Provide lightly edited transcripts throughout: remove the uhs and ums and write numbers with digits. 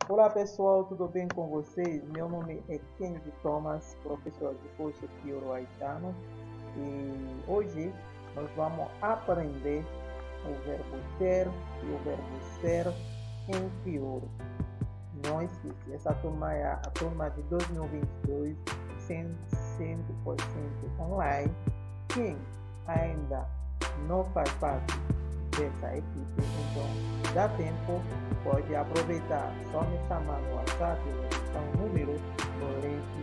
Olá pessoal, tudo bem com vocês? Meu nome é Kennedy Thomas, professor de curso Crioulo Haitiano, e hoje nós vamos aprender o verbo ter e o verbo ser em crioulo. Não esqueça, essa turma é a turma de 2022, 100% online. Quem ainda não faz parte dessa equipe, então dá tempo, pode aproveitar, só me chamar no WhatsApp, vou deixar um número no link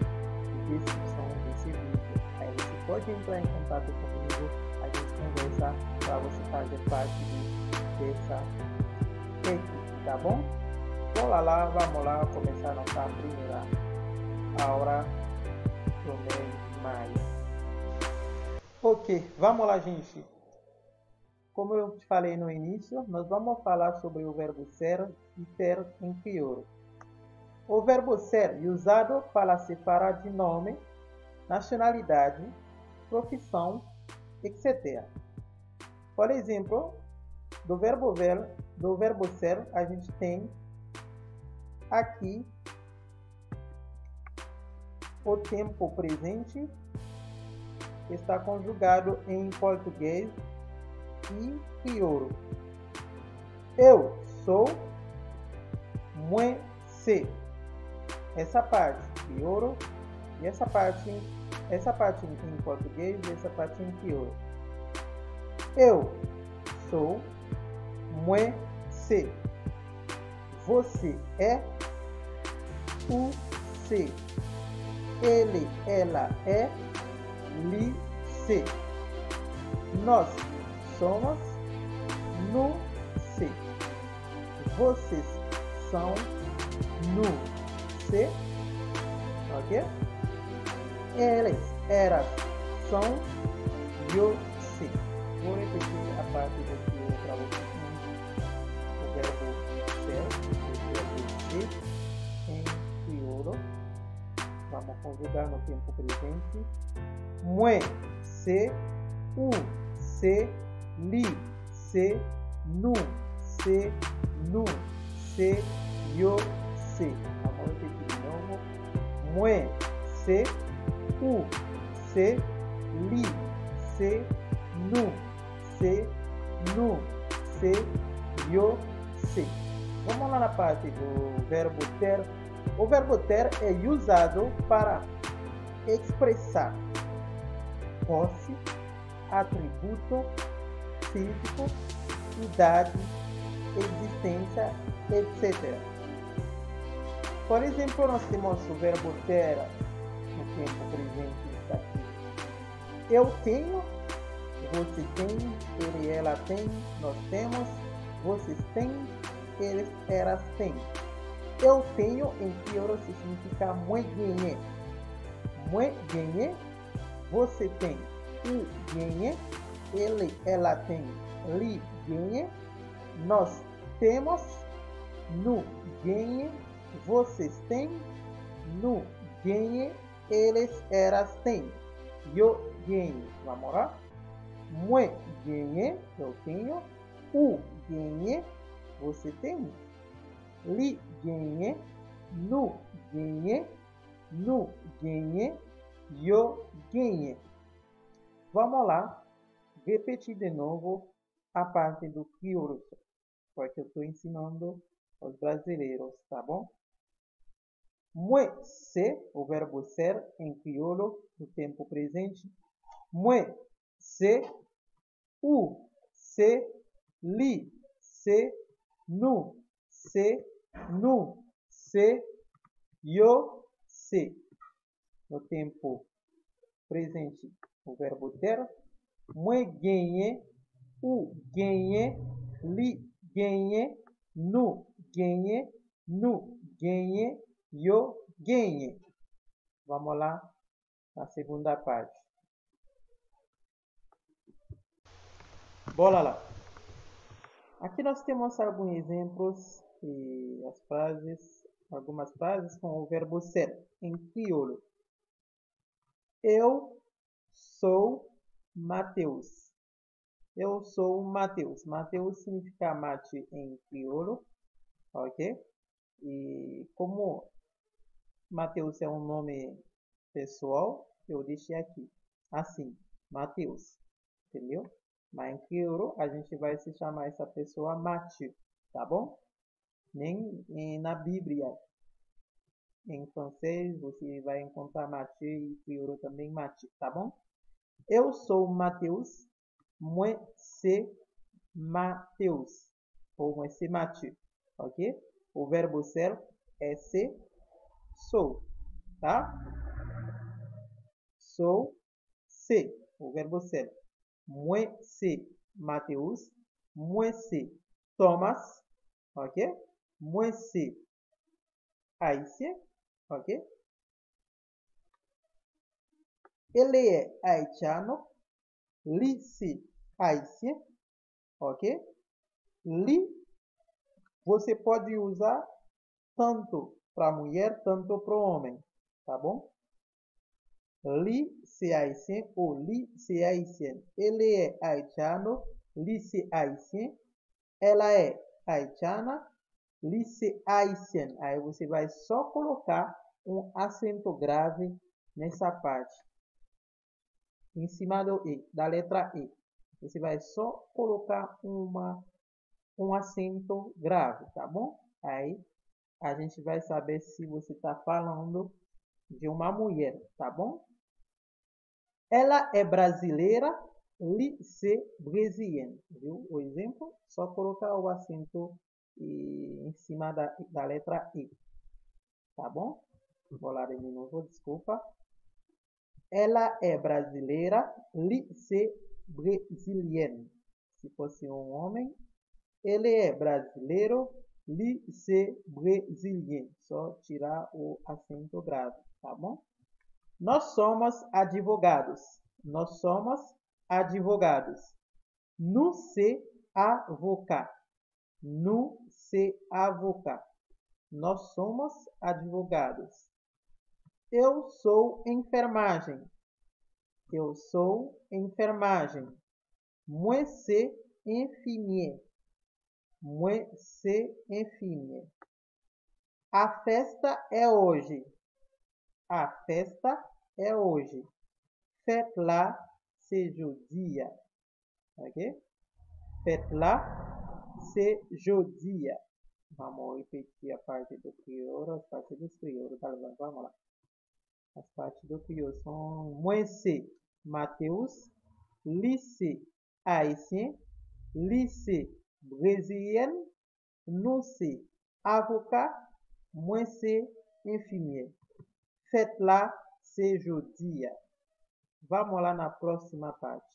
de descrição desse vídeo. Aí você pode entrar em contato comigo, a gente conversa para você fazer parte dessa equipe, tá bom? Vamos lá começar nossa primeira aula do mês de maio. Ok, vamos lá, gente. Como eu te falei no início, nós vamos falar sobre o verbo ser e ter em crioulo. O verbo ser é usado para separar de nome, nacionalidade, profissão, etc. Por exemplo, do verbo ser, a gente tem aqui o tempo presente, que está conjugado em português e crioulo. Eu sou, moi c'est. Essa parte crioulo e essa parte em português e essa parte em crioulo. Eu sou, moi c'est. Você é, o c'est. Ele, ela é, li, c'est. Nós somos, nous c'est. Vocês são, nous c'est. Ok? Elas são, eu sei. Vou repetir a parte do que para vocês. O verbo ser, o verbo ser em crioulo. Vamos conjugar no tempo presente. Moi c'est, ou c'est, li c'est, nous c'est, eu sei. Vamos repetir de novo. Moi c'est, ou c'est, li c'est, nous c'est, eu sei. Vamos lá na parte do verbo ter. O verbo ter é usado para expressar posse, atributo, físico, idade, existência, etc. Por exemplo, nós temos o verbo ter no tempo presente está aqui. Eu tenho, você tem, ele, ela tem, nós temos, vocês têm, eles, elas têm. Eu tenho em crioulo significa moi gagné. Moi gagné, você tem, o gagné, ele, ela tem, li gagné, nós temos, nous gagné, vocês têm, nous gagné, eles, elas têm. Eu ganho. Vamos lá? Moi gagné, eu tenho. O gagné, você tem. Li gagné, nous gagné, eu ganhei. Vamos lá, repetir de novo a parte do crioulo, porque eu estou ensinando aos brasileiros, tá bom? Moi c'est, o verbo ser em crioulo, no tempo presente. Moi c'est, ou c'est, li c'est, nous c'est, eu sei. No tempo presente, o verbo ter. Moi gagné, ou gagné, li gagné, nous gagné, eu ganhei. Vamos lá na segunda parte. Bora lá. Aqui nós temos alguns exemplos e algumas frases com o verbo ser em crioulo. Eu sou Mateus. Eu sou Mateus. Mateus significa mate em crioulo, ok? E como Mateus é um nome pessoal, eu deixei aqui. Assim, Mateus. Entendeu? Mas em crioulo, a gente vai se chamar essa pessoa Mathieu. Tá bom? Nem na Bíblia. Em francês, você vai encontrar Mathieu e crioulo também Mathieu. Tá bom? Eu sou Mateus. Moi, c'est Mateus. Ou moi, c'est Mathieu. Ok? O verbo ser é ser, sou. Tá? Sou, ser. O verbo ser. Moi, c'est Mateus. Moi, c'est Thomas. Ok? Moi, c'est haïtien. Ok? Ele é haitiano. Li, c'est haïtien. Ok? Li, você pode usar tanto para mulher, tanto para o homem. Tá bom? Li, c'est haïtien ou li, c'est haïtienne. Ele é haitiano. Li, c'est haïtien. Ela é haitiana. Li, c'est haïtienne. Aí você vai só colocar um acento grave nessa parte. Em cima do E, da letra E. Você vai só colocar um acento grave, tá bom? Aí a gente vai saber se você está falando de uma mulher, tá bom? Ela é brasileira, li, c'est brésilienne. Viu o exemplo? Só colocar o acento em cima da letra E. Tá bom? Vou lá de novo, desculpa. Ela é brasileira, li, c'est brésilienne. Se fosse um homem, ele é brasileiro, li, c'est brésilien. Só tirar o acento grave, tá bom? Nós somos advogados. Nós somos advogados. Nous, c'est avocat. Nous, c'est avocat. Nós somos advogados. Eu sou enfermagem. Eu sou enfermagem. Moi, c'est infirmier. Moi, c'est infirmier. A festa é hoje. A festa é hoje. Fête-la, c'est jeudi. Ok? Fête-la, c'est jeudi. Vamos repetir a parte do crioulo, as partes dos crioulos. Tá? Vamos lá. As partes do crioulo são moi, c'est Mateus, li, c'est haïtien, li, c'est brésilienne, nous, c'est avocat, moi, c'est infirmier. Fête-la, c'est jeudi. Vamos lá na próxima parte.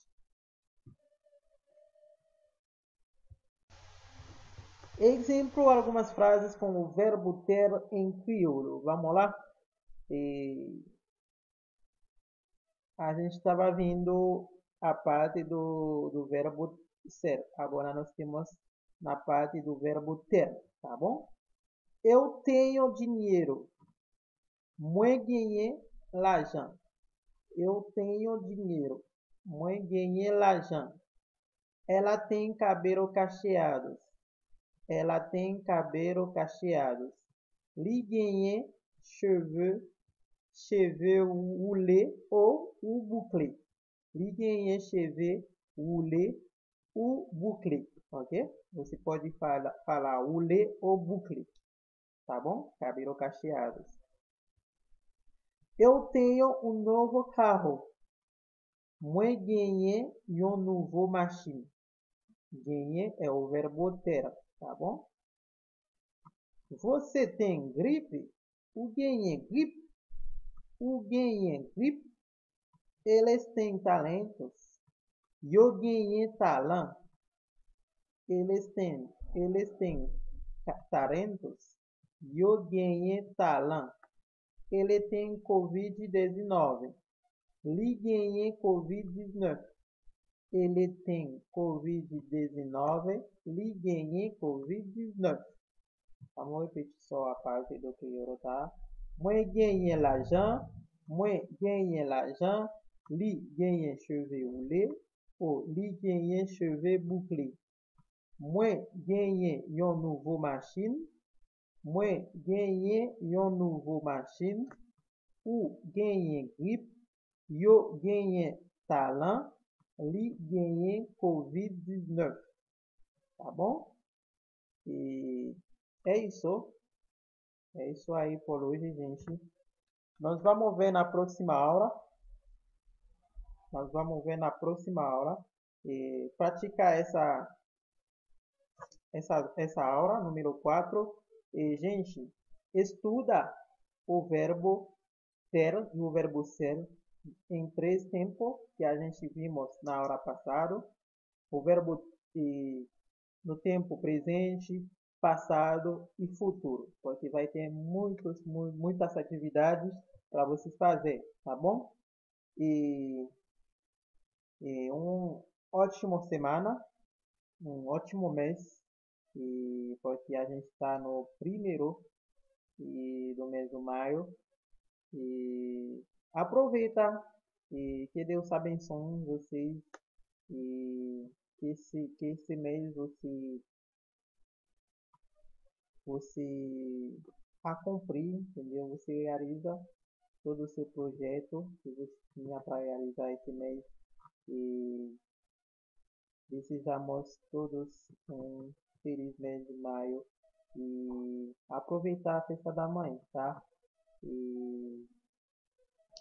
Exemplo, algumas frases com o verbo ter em crioulo. Vamos lá? A gente estava vendo a parte do verbo ser. Agora nós temos na parte do verbo ter, tá bom? Eu tenho dinheiro. Moi gagner l'argent. Eu tenho dinheiro. Moi gagner l'argent. Ela tem cabelo cacheados. Ela tem cabelo cacheados. Li gagner cheveux roulés ou bouclés. Li gagner cheveux roulés ou bouclés. Ok? Você pode falar roulé ou bouclé. Tá bom? Cabelo cacheados. Eu tenho um novo carro. Moi gagner une nouvelle machine. Gagner é o verbo ter, tá bom? Você tem gripe? O gagner gripe? O gagner gripe? Eles têm talentos. Eu ganhei talent. Eles têm talentos. Eu ganhei talent. Ele tem Covid-19. Li ganhei Covid-19. Ele tem Covid-19. Li ganhei Covid-19. Vamos repetir só a parte do crioulo, tá? Moi ganhei l'argent. Moi ganhei l'argent. Li ganhei cheveux roulés. Ou li ganhei cheveux bouclés. Moi ganhei une nouvelle machine. Mwen genyen yon nouvo machin, ou genyen grip, yo genyen talan, li genyen COVID-19. Tá bom? E é isso aí por hoje, gente. Nós vamos ver na próxima aula. Nós vamos ver na próxima aula. E praticar essa aula, número 4. E, gente, estuda o verbo ter e o verbo ser em 3 tempos que a gente vimos na aula passada. O verbo no tempo presente, passado e futuro, porque vai ter muitas atividades para vocês fazerem, tá bom? E um ótimo semana, um ótimo mês, porque a gente está no primeiro do mês de maio. E aproveita e que Deus abençoe vocês e que esse mês você a cumprir, entendeu? Você realiza todo o seu projeto que você tinha para realizar esse mês e desejamos todos um feliz mês de maio e aproveitar a festa da mãe, tá? E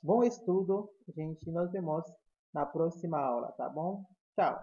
bom estudo, gente. Nos vemos na próxima aula, tá bom? Tchau!